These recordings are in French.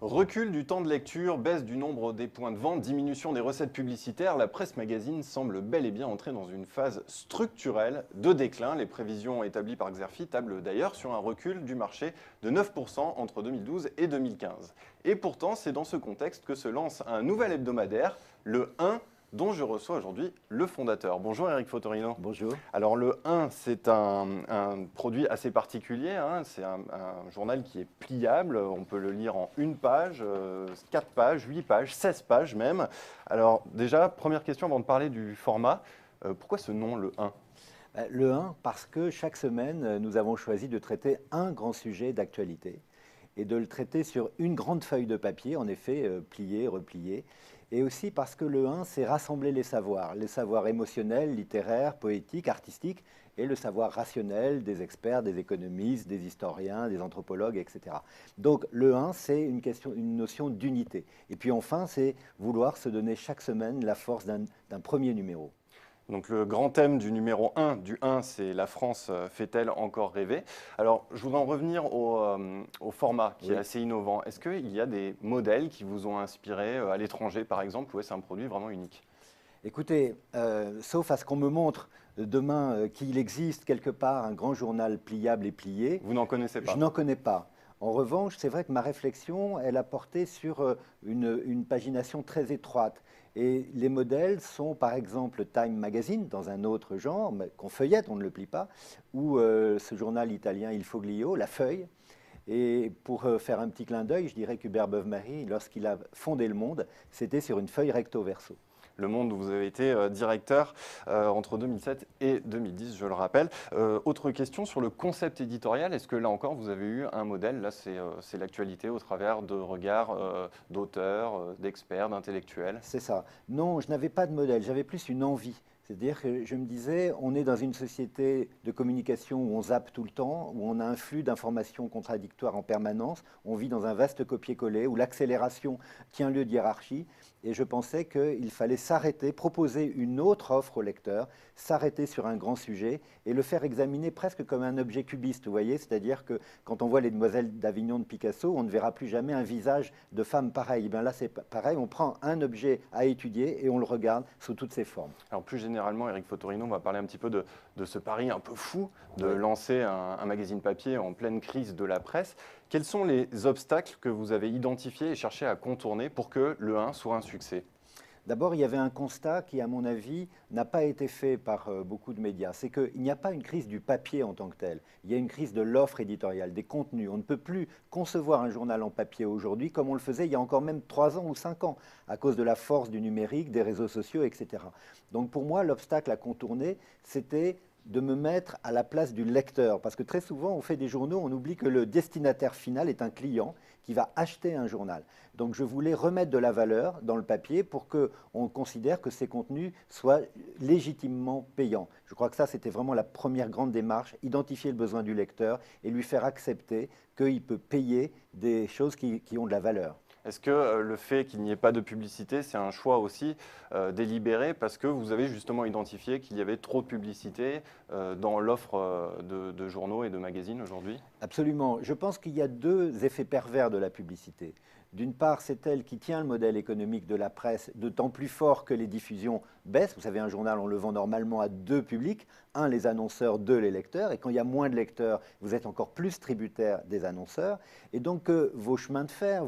Recul du temps de lecture, baisse du nombre des points de vente, diminution des recettes publicitaires, la presse magazine semble bel et bien entrer dans une phase structurelle de déclin. Les prévisions établies par Xerfi tablent d'ailleurs sur un recul du marché de 9% entre 2012 et 2015. Et pourtant, c'est dans ce contexte que se lance un nouvel hebdomadaire, le 1, dont je reçois aujourd'hui le fondateur. Bonjour Eric Fotorino. Bonjour. Alors le 1, c'est un produit assez particulier, hein. C'est un journal qui est pliable, on peut le lire en une page, 4 pages, 8 pages, 16 pages même. Alors déjà, première question avant de parler du format, pourquoi ce nom, le 1? Le 1, parce que chaque semaine, nous avons choisi de traiter un grand sujet d'actualité et de le traiter sur une grande feuille de papier, en effet, pliée, repliée. Et aussi parce que le 1, c'est rassembler les savoirs émotionnels, littéraires, poétiques, artistiques, et le savoir rationnel des experts, des économistes, des historiens, des anthropologues, etc. Donc le 1, c'est une notion d'unité. Et puis enfin, c'est vouloir se donner chaque semaine la force d'un premier numéro. Donc le grand thème du numéro 1, du 1, c'est la France fait-elle encore rêver? Alors je voudrais en revenir au format qui est assez innovant. Est-ce qu'il y a des modèles qui vous ont inspiré à l'étranger par exemple, ou est-ce un produit vraiment unique? Écoutez, sauf à ce qu'on me montre demain qu'il existe quelque part un grand journal pliable et plié, Vous n'en connaissez pas? je n'en connais pas. En revanche, c'est vrai que ma réflexion, elle a porté sur une pagination très étroite. Et les modèles sont par exemple Time Magazine, dans un autre genre, mais qu'on feuillette, on ne le plie pas, ou ce journal italien Il Foglio, La Feuille. Et pour faire un petit clin d'œil, je dirais qu'Hubert Beuve-Marie, lorsqu'il a fondé Le Monde, c'était sur une feuille recto verso. Le Monde, où vous avez été directeur entre 2007 et 2010, je le rappelle. Autre question sur le concept éditorial. Est-ce que là encore, vous avez eu un modèle? Là, c'est l'actualité au travers de regards d'auteurs, d'experts, d'intellectuels. C'est ça. Non, je n'avais pas de modèle, j'avais plus une envie. C'est-à-dire que je me disais, on est dans une société de communication où on zappe tout le temps, où on a un flux d'informations contradictoires en permanence, on vit dans un vaste copier-coller, où l'accélération tient lieu de hiérarchie, et je pensais qu'il fallait s'arrêter, proposer une autre offre au lecteur, s'arrêter sur un grand sujet et le faire examiner presque comme un objet cubiste, vous voyez, c'est-à-dire que quand on voit les Demoiselles d'Avignon de Picasso, on ne verra plus jamais un visage de femme pareil. Et bien là, c'est pareil, on prend un objet à étudier et on le regarde sous toutes ses formes. Alors plus généralement, Eric Fotorino, on va parler un petit peu de ce pari un peu fou de lancer un magazine papier en pleine crise de la presse. Quels sont les obstacles que vous avez identifiés et cherché à contourner pour que le 1 soit un succès? D'abord, il y avait un constat qui, à mon avis, n'a pas été fait par beaucoup de médias. C'est qu'il n'y a pas une crise du papier en tant que tel. Il y a une crise de l'offre éditoriale, des contenus. On ne peut plus concevoir un journal en papier aujourd'hui comme on le faisait il y a encore même 3 ans ou 5 ans, à cause de la force du numérique, des réseaux sociaux, etc. Donc pour moi, l'obstacle à contourner, c'était de me mettre à la place du lecteur. Parce que très souvent, on fait des journaux, on oublie que le destinataire final est un client qui va acheter un journal. Donc je voulais remettre de la valeur dans le papier pour qu'on considère que ces contenus soient légitimement payants. Je crois que ça, c'était vraiment la première grande démarche, identifier le besoin du lecteur et lui faire accepter qu'il peut payer des choses qui ont de la valeur. Est-ce que le fait qu'il n'y ait pas de publicité, c'est un choix aussi délibéré parce que vous avez justement identifié qu'il y avait trop de publicité dans l'offre de journaux et de magazines aujourd'hui? Absolument. Je pense qu'il y a deux effets pervers de la publicité. D'une part, c'est elle qui tient le modèle économique de la presse d'autant plus fort que les diffusions baissent. Vous savez, un journal, on le vend normalement à deux publics, un les annonceurs, deux les lecteurs. Et quand il y a moins de lecteurs, vous êtes encore plus tributaire des annonceurs. Et donc, vos chemins de fer,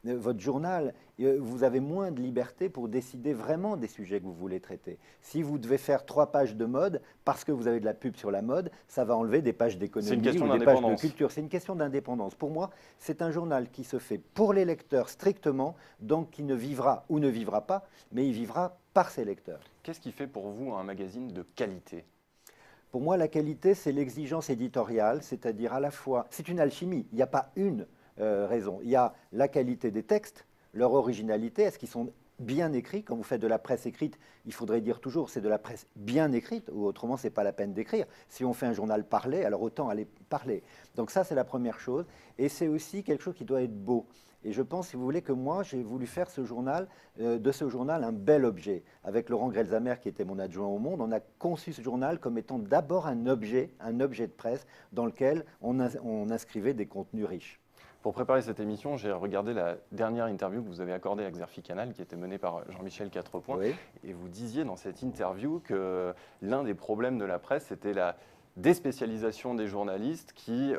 votre journal, vous avez moins de liberté pour décider vraiment des sujets que vous voulez traiter. Si vous devez faire 3 pages de mode, parce que vous avez de la pub sur la mode, ça va enlever des pages d'économie ou des pages de culture. C'est une question d'indépendance. Pour moi, c'est un journal qui se fait pour les lecteurs strictement, donc qui ne vivra ou ne vivra pas, mais il vivra par ses lecteurs. Qu'est-ce qui fait pour vous un magazine de qualité? Pour moi, la qualité, c'est l'exigence éditoriale, c'est-à-dire à la fois, c'est une alchimie, il n'y a pas une raison. Il y a la qualité des textes, leur originalité, est-ce qu'ils sont bien écrits? Quand vous faites de la presse écrite, il faudrait dire toujours c'est de la presse bien écrite, ou autrement c'est pas la peine d'écrire. Si on fait un journal parlé, alors autant aller parler. Donc ça c'est la première chose, et c'est aussi quelque chose qui doit être beau. Et je pense, si vous voulez, que moi j'ai voulu faire ce journal, de ce journal un bel objet. Avec Laurent Grelzamer qui était mon adjoint au Monde, on a conçu ce journal comme étant d'abord un objet de presse dans lequel on inscrivait des contenus riches. Pour préparer cette émission, j'ai regardé la dernière interview que vous avez accordée à Xerfi Canal, qui était menée par Jean-Michel Quatrepoint. Oui. Et vous disiez dans cette interview que l'un des problèmes de la presse, c'était la déspécialisation des journalistes qui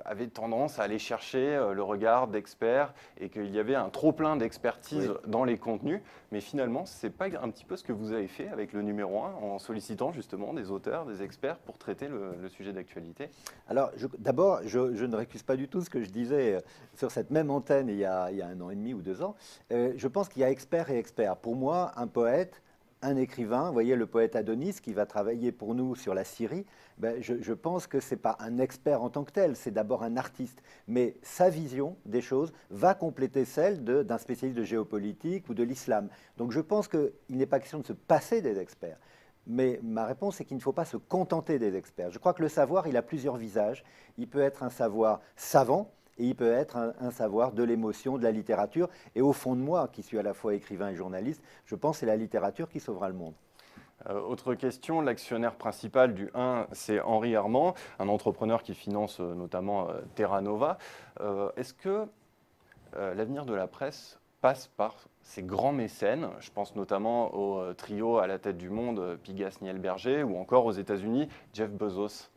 avaient tendance à aller chercher le regard d'experts et qu'il y avait un trop-plein d'expertise dans les contenus. Mais finalement, ce n'est pas un petit peu ce que vous avez fait avec le numéro 1 en sollicitant justement des auteurs, des experts pour traiter le sujet d'actualité? Alors, d'abord, je ne récuse pas du tout ce que je disais sur cette même antenne il y a 1 an et demi ou 2 ans. Je pense qu'il y a experts et experts. Pour moi, un poète, un écrivain, vous voyez le poète Adonis qui va travailler pour nous sur la Syrie, je pense que ce n'est pas un expert en tant que tel, c'est d'abord un artiste. Mais sa vision des choses va compléter celle d'un spécialiste de géopolitique ou de l'islam. Donc je pense qu'il n'est pas question de se passer des experts. Mais ma réponse est qu'il ne faut pas se contenter des experts. Je crois que le savoir, il a plusieurs visages. Il peut être un savoir savant, et il peut être un savoir de l'émotion, de la littérature. Et au fond de moi, qui suis à la fois écrivain et journaliste, je pense que c'est la littérature qui sauvera le monde. Autre question, l'actionnaire principal du 1, c'est Henri Armand, un entrepreneur qui finance notamment Terra Nova. Est-ce que l'avenir de la presse passe par ces grands mécènes? Je pense notamment au trio à la tête du monde, Pigas-Niel-Berger, ou encore aux États-Unis, Jeff Bezos.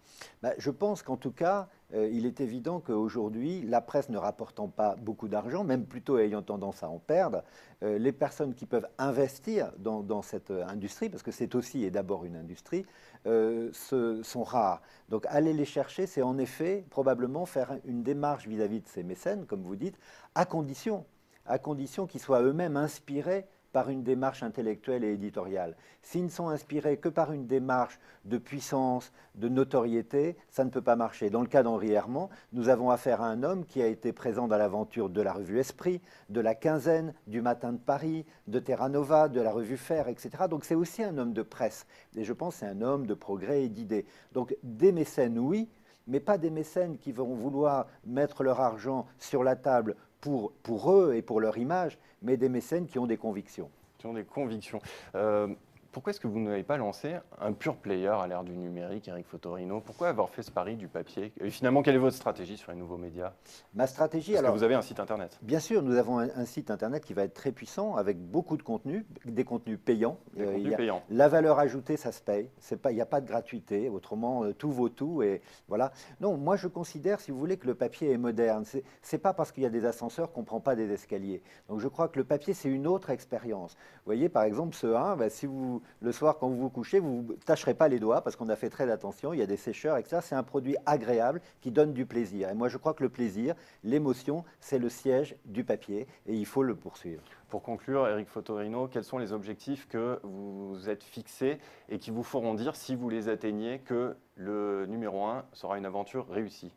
Je pense qu'en tout cas, il est évident qu'aujourd'hui, la presse ne rapportant pas beaucoup d'argent, même plutôt ayant tendance à en perdre, les personnes qui peuvent investir dans cette industrie, parce que c'est aussi et d'abord une industrie, sont rares. Donc aller les chercher, c'est en effet probablement faire une démarche vis-à-vis de ces mécènes, comme vous dites, à condition qu'ils soient eux-mêmes inspirés par une démarche intellectuelle et éditoriale. S'ils ne sont inspirés que par une démarche de puissance, de notoriété, ça ne peut pas marcher. Dans le cas d'Henri Herman, nous avons affaire à un homme qui a été présent dans l'aventure de la revue Esprit, de la Quinzaine, du Matin de Paris, de Terra Nova, de la revue Faire, etc. Donc c'est aussi un homme de presse. Et je pense que c'est un homme de progrès et d'idées. Donc des mécènes, oui, mais pas des mécènes qui vont vouloir mettre leur argent sur la table pour eux et pour leur image, mais des mécènes qui ont des convictions. Qui ont des convictions. Pourquoi est-ce que vous n'avez pas lancé un pure player à l'ère du numérique, Eric Fotorino? Pourquoi avoir fait ce pari du papier? Et finalement, quelle est votre stratégie sur les nouveaux médias? Ma stratégie, Parce que vous avez un site internet. Bien sûr, nous avons un site internet qui va être très puissant, avec beaucoup de contenu, des contenus payants. Des contenus payants. La valeur ajoutée, ça se paye. Il n'y a pas de gratuité. Autrement, tout vaut tout. Et voilà. Non, moi, je considère, si vous voulez, que le papier est moderne. C'est pas parce qu'il y a des ascenseurs qu'on ne prend pas des escaliers. Donc, je crois que le papier, c'est une autre expérience. Vous voyez, par exemple, ce 1, si le soir, quand vous vous couchez, vous ne tâcherez pas les doigts parce qu'on a fait très attention. Il y a des sécheurs, etc. C'est un produit agréable qui donne du plaisir. Et moi, je crois que le plaisir, l'émotion, c'est le siège du papier et il faut le poursuivre. Pour conclure, Eric Fotorino, quels sont les objectifs que vous êtes fixés et qui vous feront dire, si vous les atteignez, que le numéro 1 sera une aventure réussie?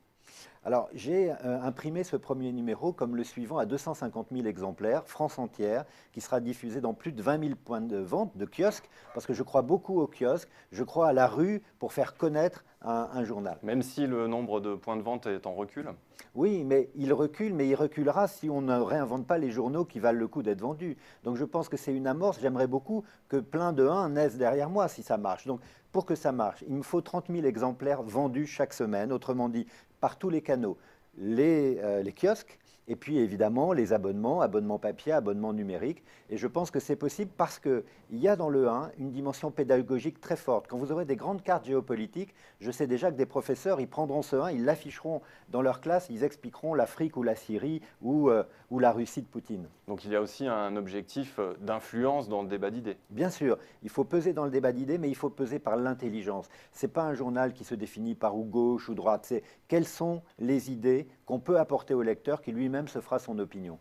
Alors, j'ai imprimé ce premier numéro comme le suivant à 250 000 exemplaires, France entière, qui sera diffusé dans plus de 20 000 points de vente de kiosques, parce que je crois beaucoup aux kiosques, je crois à la rue pour faire connaître un journal. Même si le nombre de points de vente est en recul? Oui, mais il recule, mais il reculera si on ne réinvente pas les journaux qui valent le coup d'être vendus. Donc je pense que c'est une amorce. J'aimerais beaucoup que plein de 1 naissent derrière moi si ça marche. Donc pour que ça marche, il me faut 30 000 exemplaires vendus chaque semaine, autrement dit, par tous les canaux. Les kiosques, et puis évidemment les abonnements papier, abonnements numériques. Et je pense que c'est possible parce qu'il y a dans le 1 une dimension pédagogique très forte. Quand vous aurez des grandes cartes géopolitiques, je sais déjà que des professeurs, ils prendront ce 1, ils l'afficheront dans leur classe, ils expliqueront l'Afrique ou la Syrie ou la Russie de Poutine. Donc il y a aussi un objectif d'influence dans le débat d'idées. Bien sûr, il faut peser dans le débat d'idées, mais il faut peser par l'intelligence. Ce n'est pas un journal qui se définit par ou gauche ou droite, c'est quelles sont les idées qu'on peut apporter au lecteur qui lui-même se fera son opinion.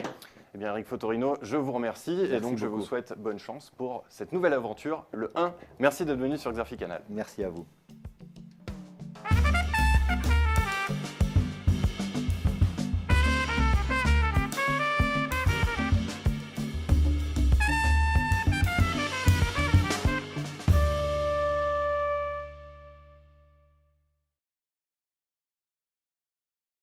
Eh bien, Eric Fotorino, je vous remercie. Merci et donc je beaucoup. vous souhaite bonne chance pour cette nouvelle aventure, le 1. Merci d'être venu sur Xerfi Canal. Merci à vous.